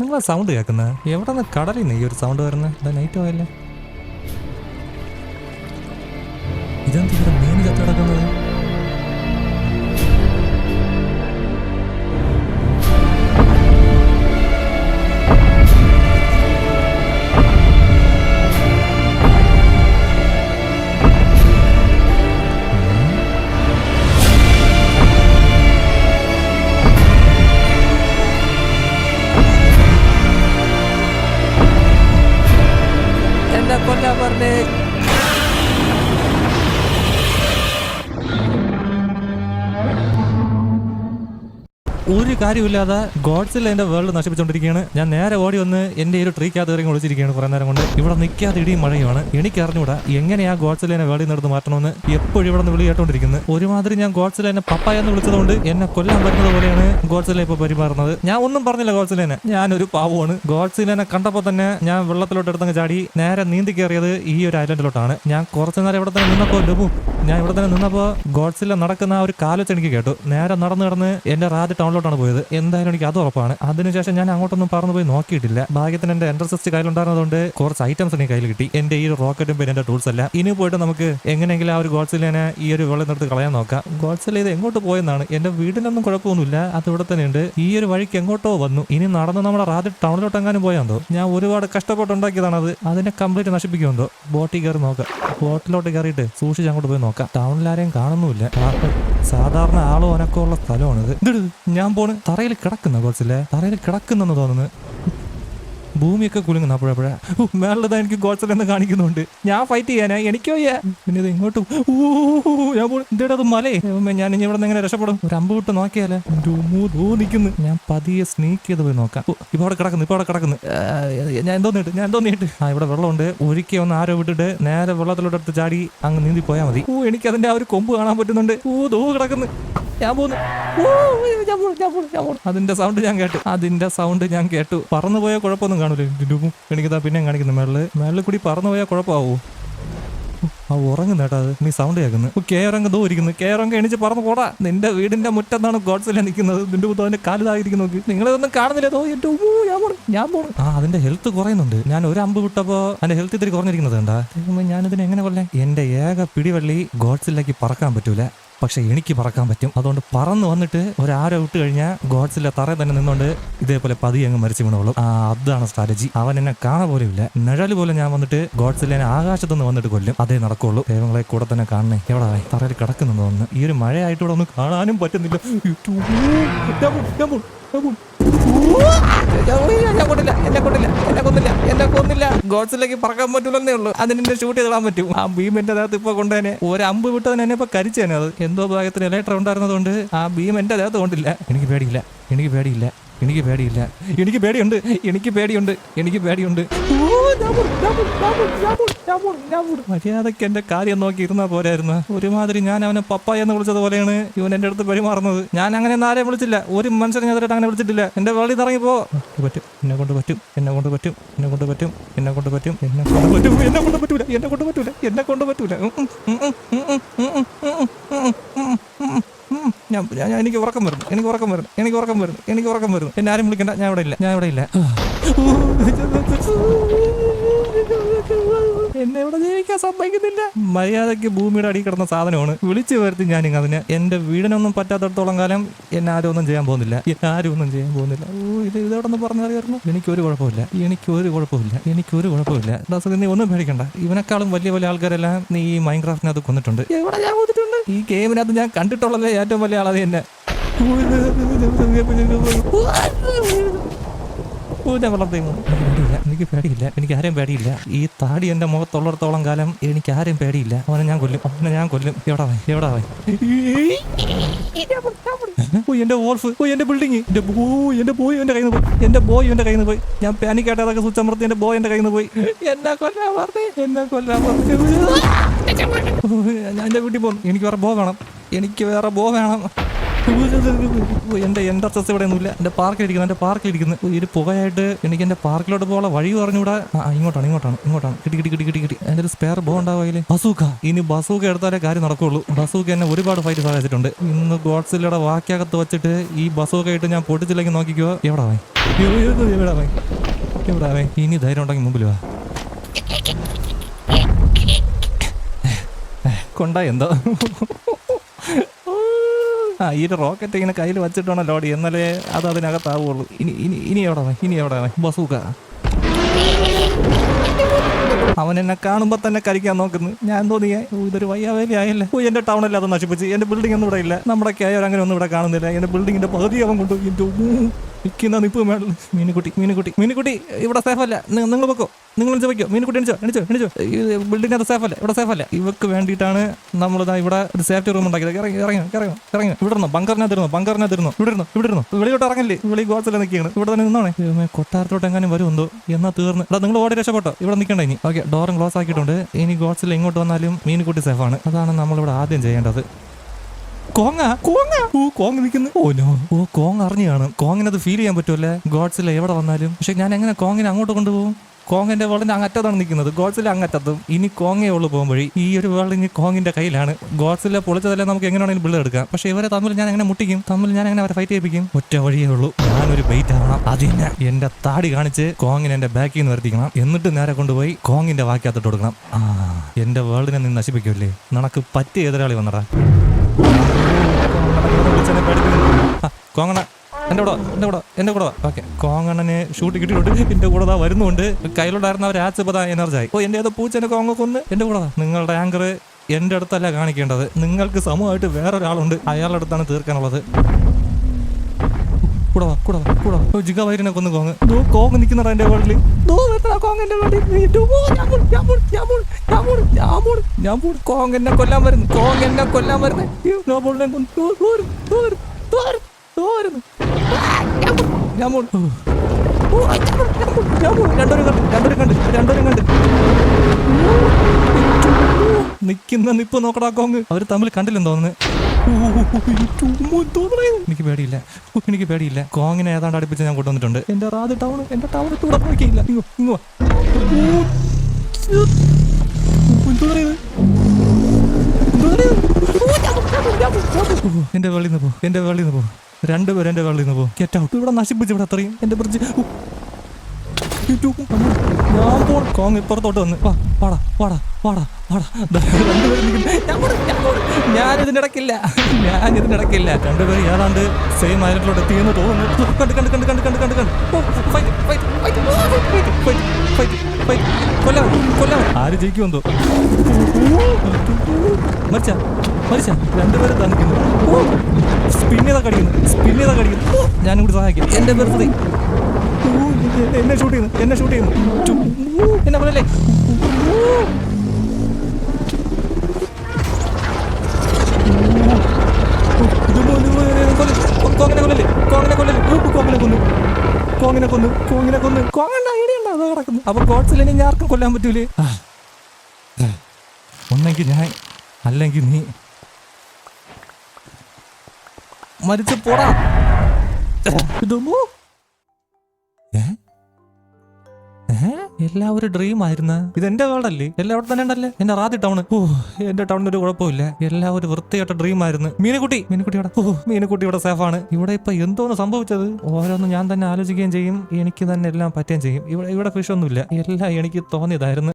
നിങ്ങളാ സൗണ്ട് കേൾക്കുന്നത് എവിടെ നിന്ന് കടലിൽ നിന്ന് ഈ ഒരു സൗണ്ട് വരുന്നത്? നൈറ്റ് ആയല്ലേ? ഇതെന്താ ഇവിടെ മീൻ ചത്ത് കിടക്കുന്നത്? എന്താ കൊല്ലാൻ പറഞ്ഞേ? ഒരു കാര്യമില്ലാതെ ഗോഡ്സിൽ എന്റെ വേൾഡ് നശിപ്പിച്ചുകൊണ്ടിരിക്കുകയാണ്. ഞാൻ നേരെ ഓടി വന്ന് എന്റെ ഒരു ട്രീക്കകത്ത് ഇറങ്ങി വിളിച്ചിരിക്കുകയാണ് കുറെ നേരം കൊണ്ട്. ഇവിടെ നിൽക്കാതെ ഇടിയും മഴയുമാണ്. എനിക്ക് അറിഞ്ഞൂടാ എങ്ങനെയാ ഗോഡ്സിലെ വേൾഡിൽ നിന്ന് മാറ്റണമെന്ന്. എപ്പോഴും ഇവിടെ നിന്ന് വിളി കേട്ടോണ്ടിരിക്കുന്നത്. ഒരുമാതിരി ഞാൻ ഗോഡ്സിലെ പപ്പായെന്ന് വിളിച്ചതുകൊണ്ട് എന്നെ കൊല്ലാൻ വരുന്നത് പോലെയാണ് ഗോഡ്സിലെ ഇപ്പൊ പെരുമാറുന്നത്. ഞാൻ ഒന്നും പറഞ്ഞില്ല ഗോഡ്സിലേനെ. ഞാനൊരു പാവമാണ്. ഗോഡ്സിലേനെ കണ്ടപ്പോൾ തന്നെ ഞാൻ വെള്ളത്തിലോട്ട് എടുത്തങ്ങ് ചാടി നേരെ നീന്തി കയറിയത് ഈ ഒരു ഐലൻഡിലോട്ടാണ്. ഞാൻ കുറച്ചു നേരം ഇവിടെ തന്നെ നിന്നപ്പോൾ ഞാൻ ഇവിടെ തന്നെ നിന്നപ്പോൾ ഗോഡ്സിലെ നടക്കുന്ന ആ ഒരു കാലൊച്ച എനിക്ക് കേട്ടു. നേരെ നടന്ന് എന്റെ റാജ് ടൗണിലോട്ടാണ് പോയത്. എന്തായാലും എനിക്ക് അത് ഉറപ്പാണ്. അതിനുശേഷം ഞാൻ അങ്ങോട്ടൊന്നും പറന്നു പോയി നോക്കിയിട്ടില്ല. ഭാഗ്യത്തിന് എന്റെ എൻട്രസിസ്റ്റ് കയ്യിലുണ്ടായിരുന്നതുകൊണ്ട് കുറച്ച് ഐറ്റംസ് എനിക്ക് കയ്യിൽ കിട്ടി. എന്റെ ഈ റോക്കറ്റും പിന്നെ എന്റെ ടൂൾസ് അല്ല. ഇനി പോയിട്ട് നമുക്ക് എങ്ങനെയെങ്കിലും ആ ഒരു ഗോഡ്സിലേനെ ഈ ഒരു വെള്ളം നിർത്തി കളയാൻ നോക്കാം. ഗോഡ്സിലെ ഇത് എങ്ങോട്ട് പോയെന്നാണ്. എന്റെ വീടിനൊന്നും കുഴപ്പമൊന്നുമില്ല, അത് ഇവിടെ തന്നെ ഉണ്ട്. ഈ ഒരു വഴിക്ക് എങ്ങോട്ടോ വന്നു. ഇനി നടന്ന് നമ്മുടെ റാജ് ടൗണിലോട്ട് എങ്ങാനും പോയാന്തോ. ഞാൻ ഒരുപാട് കഷ്ടപ്പെട്ടുണ്ടാക്കിയതാണ് അത്. അതിനെ കംപ്ലീറ്റ് നശിപ്പിക്കുമെന്തോ. ബോട്ടിൽ കയറി നോക്കാം. ബോട്ടിലോട്ട് കയറിയിട്ട് സൂക്ഷിച്ച് അങ്ങോട്ട് പോയി നോക്കാം. ടൗണിൽ ആരെയും കാണുന്നുമില്ല. സാധാരണ ആളോ അനക്കോ ഉള്ള സ്ഥലമാണിത്. ഞാൻ പോണ്. തറയിൽ കിടക്കുന്ന ഗോഡ്സിലെ തറയിൽ കിടക്കുന്നെന്ന് തോന്നുന്നു. ഭൂമിയൊക്കെ കുലുങ്ങുന്നു അപ്പോഴപ്പോഴേ. മേളിലതാ എനിക്ക് ഗോഡ്സിലെന്ന് കാണിക്കുന്നുണ്ട്. ഞാൻ ഫൈറ്റ് ചെയ്യാനാ. എനിക്കോ പിന്നെ ഇത് ഇങ്ങോട്ടും ഞാൻ പോണു. ഇതേടാ അത് മലേ. ഞാൻ ഇനി ഇവിടെ നിന്ന് എങ്ങനെ രക്ഷപ്പെടും? ഒരു അമ്പ് വിട്ട് നോക്കിയാലേ നിൽക്കുന്നു. ഞാൻ പതിയെ സ്നീക്ക് ചെയ്ത് പോയി നോക്കാം. ഇപ്പൊ അവിടെ കിടക്കുന്നു. ഞാൻ എന്തോ നീട്ട്. ഇവിടെ വെള്ളമുണ്ട്. ഒരിക്കൽ ഒന്ന് ആരോ വിട്ടിട്ട് നേരെ വെള്ളത്തിലോട്ട് എടുത്ത് ചാടി അങ്ങ് നീന്തി പോയാൽ മതി. എനിക്ക് അതിന്റെ ആ ഒരു കൊമ്പ് കാണാൻ പറ്റുന്നുണ്ട്. കിടക്കുന്നു. ഞാൻ പോന്നു. അതിന്റെ സൗണ്ട് ഞാൻ കേട്ടു. പറന്നു പോയാൽ കുഴപ്പമൊന്നും കാണൂലേ? എനിക്കിതാ പിന്നെ കാണിക്കുന്നു. മേളിൽ കൂടി പറന്നു പോയാൽ കുഴപ്പമാവോ? ഉറങ്ങുന്നേട്ടാ. അത് നീ സൗണ്ട് കേൾക്കുന്നു. കേറങ്ങ് ഇരിക്കുന്നു. കേറങ്ങ് എണിച്ച് പറന്നു പോടാ. നിന്റെ വീടിന്റെ മുറ്റത്താണ് ഗോഡ്സിലെ നിൽക്കുന്നത്. നിന്റെ അതിന്റെ കാലിതായിരിക്കുന്നു. നിങ്ങളിതൊന്നും കാണുന്നില്ല. ഞാൻ പോണു. അതിന്റെ ഹെൽത്ത് കുറയുന്നുണ്ട്. ഞാൻ ഒരു അമ്പ് വിട്ടപ്പോ അതിന്റെ ഹെൽത്ത് ഇത്തിരി കുറഞ്ഞിരിക്കുന്നത് കണ്ടാ. ഞാനിതിനെ എങ്ങനെ കൊല്ലേ? എന്റെ ഏക പിടിവള്ളി ഗോഡ്സിലേക്ക് പറക്കാൻ പറ്റൂല, പക്ഷെ എനിക്ക് പറക്കാൻ പറ്റും. അതുകൊണ്ട് പറന്ന് വന്നിട്ട് ഒരാരോ വിട്ട് കഴിഞ്ഞാൽ ഗോഡ്സിലെ തറയിൽ തന്നെ നിന്നുകൊണ്ട് ഇതേപോലെ പതിയെ അങ്ങ് മരിച്ചു വീണോളും. അതാണ് സ്ട്രാറ്റജി. അവൻ എന്നെ കാണാൻ പോലും ഇല്ല. നിഴല് പോലെ ഞാൻ വന്നിട്ട് ഗോഡ്സിലെ ആകാശത്തുനിന്ന് വന്നിട്ട് കൊല്ലും. അതേ നടക്കുള്ളൂ. ദൈവങ്ങളെ കൂടെ തന്നെ കാണണേ. എവിടെ തറയിൽ കിടക്കുന്നു തോന്നുന്നു. ഈ ഒരു മഴയായിട്ട് ഇവിടെ ഒന്നും കാണാനും പറ്റുന്നില്ല. എന്നെ കൊന്നില്ല. ഗോഡ്സിലേക്ക് പറക്കാൻ പറ്റൂലെന്നേ ഉള്ളൂ. അതിനെ ഷൂട്ട് ചെയ്തിടാൻ പറ്റും. ആ ഭീം എന്റെ ദേഹത്ത് ഇപ്പൊ കൊണ്ടുതന്നെ ഒരു അമ്പ് വിട്ടതിന് എന്നെ ഇപ്പൊ കരിച്ചേനെ. അത് എന്തോ ഭാഗത്തിന് ഇലക്ട്ര ഉണ്ടായിരുന്നതുകൊണ്ട് ആ ഭീം എന്റെ ദേഹത്ത് കൊണ്ടില്ല. എനിക്ക് പേടിയുണ്ട്. മര്യാദക്ക് എന്റെ കാര്യം നോക്കി ഇരുന്നാ പോരായിരുന്നു. ഒരുമാതിരി ഞാൻ അവനെ പപ്പായ എന്ന് വിളിച്ചത് പോലെയാണ് ഇവൻ എന്റെ അടുത്ത് പെരുമാറുന്നത്. ഞാൻ അങ്ങനെ ആരെയും വിളിച്ചില്ല. ഒരു മനുഷ്യനെ ഞാൻ അങ്ങനെ വിളിച്ചിട്ടില്ല. എന്റെ വെള്ളി ഇറങ്ങിപ്പോ പറ്റും. എന്നെ കൊണ്ട് പറ്റൂല. എനിക്ക് ഉറക്കം വരുന്നു. എന്നെ ആരും വിളിക്കണ്ട. ഞാൻ ഇവിടെ ഇല്ല. എന്നെ ഇവിടെ ജീവിക്കാൻ സമ്മതിക്കുന്നില്ല. മര്യാദയ്ക്ക് ഭൂമിയുടെ അടി കിടന്ന സാധനമാണ്. വിളിച്ചു വരുത്തി ഞാൻ അതിന്. എന്റെ വീടിനൊന്നും പറ്റാത്തടത്തോളം കാലം എന്നെ ആരും ഒന്നും ചെയ്യാൻ പോകുന്നില്ല. ഇതെവിടെ നിന്ന് പറഞ്ഞറിയായിരുന്നു. എനിക്കൊരു കുഴപ്പമില്ല. നീ ഒന്നും പേടിക്കണ്ട. ഇവനെക്കാളും വലിയ ആൾക്കാരെല്ലാം നീ ഈ മൈൻക്രാഫ്റ്റിനകത്ത് കൊന്നിട്ടുണ്ട്. ഈ ഗെയിമിനകത്ത് ഞാൻ കണ്ടിട്ടുള്ളതേ ഏറ്റവും വലിയ ആളത് തന്നെ. എനിക്ക് ആരെയും പേടിയില്ല. ഈ താടി എന്റെ മുഖത്തുള്ളിടത്തോളം കാലം എനിക്ക് ആരെയും പേടിയില്ല. അവനെ ഞാൻ കൊല്ലും. എവിടാ എന്റെ വോൾഫ്, എന്റെ ബിൽഡിങ്, എന്റെ ബോയ് എന്റെ കയ്യിൽ നിന്ന് പോയി. ഞാൻ പാനിക്കായിട്ട് അതൊക്കെ സ്വിച്ച് അമർത്തി എന്റെ ബോയ് എന്റെ കയ്യിൽ നിന്ന് പോയി. എന്നെ കൊല്ലാൻ പറഞ്ഞു. ഞാൻ എന്റെ വീട്ടിൽ പോകുന്നു. എനിക്ക് വേറെ ബോ വേണം. എന്റെ എൻട്രസ് ഇവിടെ ഒന്നുമില്ല. എന്റെ പാർക്കിലിരിക്കുന്നു. ഒരു പുകയായിട്ട് എനിക്ക് എന്റെ പാർക്കിലോട്ട് പോകാനുള്ള വഴി പറഞ്ഞുകൂടാ. ഇങ്ങോട്ടാണ്. കിട്ടി. എന്റെ ഒരു സ്പെയർ ബോ ഉണ്ടാവില്ലേ? ബസൂക്ക. ഇനി ബസൂക്ക എടുത്താലേ കാര്യം നടക്കുള്ളൂ. ബസൂക്ക എന്നെ ഒരുപാട് ഫൈറ്റ് സഹായിച്ചിട്ടുണ്ട്. ഇന്ന് ഗോഡ്സില്ലയുടെ വാക്കകത്ത് വെച്ചിട്ട് ഈ ബസൂക്ക ഇട്ട് ഞാൻ പൊട്ടിച്ചില്ലെങ്കിൽ നോക്കിക്കോ. എവിടെ ഇനി ധൈര്യം ഉണ്ടെങ്കിൽ മുമ്പിൽ വാ. കൊണ്ടാ എന്തോ ഈ ഒരു റോക്കറ്റ് ഇങ്ങനെ കയ്യിൽ വെച്ചിട്ടാണോ ലോഡി, എന്നാലേ അത് അതിനകത്താവുള്ളൂ. ഇനി എവിടെ ബസൂക്ക. അവൻ എന്നെ കാണുമ്പോ തന്നെ കരിക്കാൻ നോക്കുന്നു. ഞാൻ തോന്നിയേ ഇതൊരു വയ്യാവേലി ആയല്ലേ. എന്റെ ടൗണല്ലേ അത് നശിപ്പിച്ച്. എന്റെ ബിൽഡിംഗ് ഒന്നും ഇവിടെ ഇല്ല. നമ്മുടെ കെയർ അങ്ങനെ ഒന്നും ഇവിടെ കാണുന്നില്ല. എന്റെ ബിൽഡിങ്ങിന്റെ പകുതി അവൻ കൊണ്ടുപോയി. നിൽക്കുന്ന നിപ്പ് മേളിൽ. മീനുകുട്ടി ഇവിടെ സേഫ് അല്ല. നിങ്ങൾ വെക്കോ, നിങ്ങൾ വെക്കോ. മീനുകുട്ടി എണിച്ചോ. ബിൽഡിംഗ് അത് സേഫ് അല്ല. ഇവർക്ക് വേണ്ടിയിട്ടാണ് നമ്മളിതാ ഇവിടെ ഒരു സേഫ്റ്റി റൂം ഉണ്ടാക്കിയത്. ഇറങ്ങി ഇവിടെ ബങ്കറിനകത്തിരുന്നു. ഇവിടെ വെളിയോട്ട് ഇറങ്ങില്ലേ. വെളി ഗോഡ്സിലെ നിൽക്കുകയാണ്. ഇവിടെ തന്നെ നിന്നാണേ. കൊട്ടാരത്തോട്ട് എങ്ങാനും വരുമെന്തോ. എന്നാ തീർന്ന്. നിങ്ങൾ ഓടി രക്ഷപ്പെട്ടോ. ഇവിടെ നിൽക്കണ്ട ഇനി. ഓക്കെ, ഡോറും ക്ലോസ് ആക്കിയിട്ടുണ്ട്. ഇനി ഗോഡ്സിൽ എങ്ങോട്ട് വന്നാലും മീനുകുട്ടി സേഫാണ്. അതാണ് നമ്മളിവിടെ ആദ്യം ചെയ്യേണ്ടത്. കോങ് നിൽക്കുന്നു. കോങ് അറിഞ്ഞു കാണും. കോങ്ങിനത് ഫീൽ ചെയ്യാൻ പറ്റുമല്ലേ ഗോഡ്സിലെ എവിടെ വന്നാലും. പക്ഷെ ഞാൻ എങ്ങനെ കോങ്ങിനെ അങ്ങോട്ട് കൊണ്ടുപോകും? കോങ്ങിന്റെ വേൾഡിന്റെ അങ്ങറ്റത്താണ് നിൽക്കുന്നത്. ഗോഡ്സിലെ അങ്ങറ്റത്തും. ഇനി കോങ്ങേ ഉള്ളു പോകും വഴി. ഈ ഒരു വേൾഡ് ഇനി കോങ്ങിന്റെ കയ്യിലാണ്. ഗോഡ്സിലെ പൊളിച്ചതല്ലേ നമുക്ക് എങ്ങനെയാണെങ്കിലും ബിൽഡ് എടുക്കാം. പക്ഷെ ഇവരെ തമ്മിൽ ഞാൻ എങ്ങനെ മുട്ടിക്കും? ഞാൻ എങ്ങനെ അവരെ ഫൈറ്റ് ചെയ്യിപ്പിക്കും? ഒറ്റ വഴിയേ ഉള്ളൂ. ഞാനൊരു ബൈറ്റ് ആവണം. അതിന് എന്റെ താടി കാണിച്ച് കോങ്ങിനെ എന്റെ ബാക്കിൽ നിന്ന് വരുത്തിക്കണം. എന്നിട്ട് നേരെ കൊണ്ടുപോയി കോങ്ങിന്റെ വാക്കകത്തിട്ട് കൊടുക്കണം. എന്റെ വേൾഡിനെ നീ നശിപ്പിക്കൂല്ലേ? നിനക്ക് പറ്റിയ എതിരാളി വന്നടാ. കോങ്ങണ എന്റെ കൂടെ ഓക്കെ. കോങ്ങണന് ഷൂട്ട് കിട്ടിയിട്ടുണ്ട്. എന്റെ കൂടെ വരുന്നുണ്ട്. കയ്യിലുണ്ടായിരുന്ന അവർ ആച്ചപ്പതാ എനർജായി. ഏതോ ഏതോ പൂച്ചനെ കോങ്ങ കൊന്ന് എന്റെ കൂടെ. നിങ്ങളുടെ ആങ്കർ എന്റെ അടുത്തല്ല കാണിക്കേണ്ടത്. നിങ്ങൾക്ക് സമൂഹമായിട്ട് വേറൊരാളുണ്ട്. അയാളുടെ അടുത്താണ് തീർക്കാനുള്ളത്. കൂടെ ജിഗ വൈരിനെ കൊന്ന് കോങ് നിൽക്കുന്നടാ എന്റെ വേൾഡിൽ. കോങ് എന്നെ കൊല്ലാൻ വരുന്നു. രണ്ടോരും കണ്ട് നിക്കുന്ന നിപ്പ് നോക്കടാ കോങ്. അവര് തമ്മിൽ കണ്ടില്ലെന്ന് തോന്നുന്നു. എനിക്ക് പേടിയില്ല. കോങ്ങിനെ ഏതാണ്ട് അടുപ്പിച്ച് ഞാൻ കൊണ്ടുവന്നിട്ടുണ്ട്. എന്റെ ടൗൺ നോക്കിയില്ല. എന്റെ വെളിയിൽ നിന്ന് പോ. രണ്ടുപേരും എന്റെ വെളിയിൽ നിന്ന് പോ. Get out. ഇവിടെ നശിപ്പിച്ച് ഇവിടെ അത്രയും. എന്റെ ബ്രിഡ്ജ് ഞാൻ പോൺ. കോങ് ഇപ്പുറത്തോട്ട് വന്ന് വാടാ. ഞാനിതിന്റെ ഇടക്കില്ല. രണ്ടുപേരും ഏതാണ്ട് സെയിം ഐലൻഡിലോട്ട് എത്തിയെന്ന് തോന്നുന്നു. കൊല്ലാൻ ആര് ജയിക്കുമെന്തോ. മരിച്ച രണ്ടുപേരും തന്നിക്കുന്നു. സ്പിന്നിതാ കടിക്കുന്നു. ഞാനും കൂടി സഹായിക്കും. എന്റെ ബർത്ത്ഡേ. എന്നെ ഷൂട്ട് ചെയ്യുന്നു. എന്നെ പറയല്ലേ. അപ്പൊ ഗോഡ്സിൽ ഇനി ആർക്കും കൊല്ലാൻ പറ്റൂലേ? ഒന്നെങ്കിൽ ഞാൻ, അല്ലെങ്കിൽ നീ. മരിച്ചു പോടാ. എല്ലാം ഒരു ഡ്രീം ആയിരുന്നു. ഇതെന്റെ വേൾഡല്ലേ? എല്ലാം അവിടെ തന്നെ ഉണ്ടല്ലേ? എന്റെ റാദി ടൗൺ. എന്റെ ടൗണിന് ഒരു കുഴപ്പമില്ല. എല്ലാം ഒരു വൃത്തിയായിട്ട ഡ്രീം ആയിരുന്നു. മീനുകുട്ടി ഇവിടെ സേഫാണ്. ഇവിടെ ഇപ്പൊ എന്തോന്ന് സംഭവിച്ചത്? ഓരോന്നും ഞാൻ തന്നെ ആലോചിക്കുകയും ചെയ്യും. എനിക്ക് തന്നെ എല്ലാം പറ്റുകയും ചെയ്യും. ഇവിടെ ഫിഷ് ഒന്നുമില്ല. എല്ലാം എനിക്ക് തോന്നിയതായിരുന്നു.